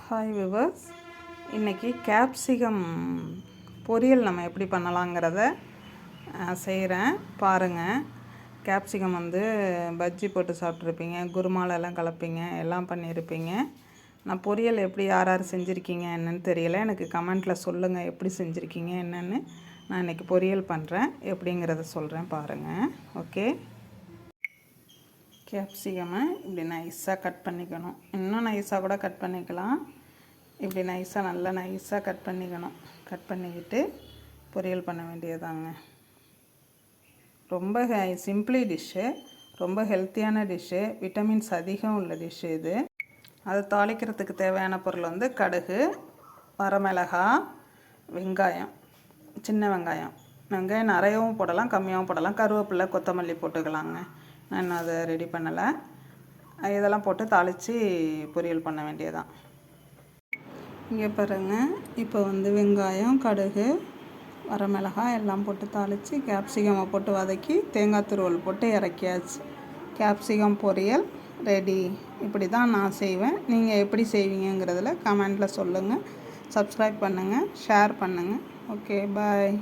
Hi viewers, இன்றைக்கி capsicum பொரியல் நம்ம எப்படி பண்ணலாங்கிறத செய்கிறேன் பாருங்கள். கேப்சிகம் பஜ்ஜி போட்டு சாப்பிட்ருப்பீங்க, குருமாலெல்லாம் கலப்பீங்க, எல்லாம் பண்ணியிருப்பீங்க. நான் பொரியல் எப்படி யார் யார் செஞ்சுருக்கீங்க என்னன்னு தெரியல, எனக்கு கமெண்ட்டில் சொல்லுங்கள் எப்படி செஞ்சுருக்கீங்க என்னென்னு. நான் இன்றைக்கி பொரியல் பண்ணுறேன், எப்படிங்கிறத சொல்கிறேன் பாருங்கள். ஓகே, கேப்சிகமை இப்படி நைஸாக கட் பண்ணிக்கணும். இன்னும் நைஸாக கூட கட் பண்ணிக்கலாம். இப்படி நல்லா நைஸாக கட் பண்ணிக்கணும். கட் பண்ணிக்கிட்டு பொரியல் பண்ண வேண்டியதாங்க. ரொம்ப சிம்பிளி டிஷ்ஷு, ரொம்ப ஹெல்த்தியான டிஷ்ஷு, விட்டமின்ஸ் அதிகம் உள்ள டிஷ்ஷு இது. அதை தாளிக்கிறதுக்கு தேவையான பொருள் கடுகு, வரமிளகாய், வெங்காயம், சின்ன வெங்காயம். வெங்காயம் நிறையவும் போடலாம், கம்மியாகவும் போடலாம். கருவேப்பிலை, கொத்தமல்லி போட்டுக்கலாங்க. நான் அதை ரெடி பண்ணலை. இதெல்லாம் போட்டு தாளித்து பொரியல் பண்ண வேண்டியதான். இங்கே பாருங்கள், இப்போ வெங்காயம், கடுகு, வரமிளகாய் எல்லாம் போட்டு தாளித்து கேப்சிகமை போட்டு வதக்கி தேங்காய் துருவல் போட்டு இறக்கியாச்சு. கேப்சிகம் பொரியல் ரெடி. இப்படி தான் நான் செய்வேன். நீங்கள் எப்படி செய்வீங்கிறதுல கமெண்டில் சொல்லுங்கள். சப்ஸ்கிரைப் பண்ணுங்கள், ஷேர் பண்ணுங்கள். ஓகே, பாய்.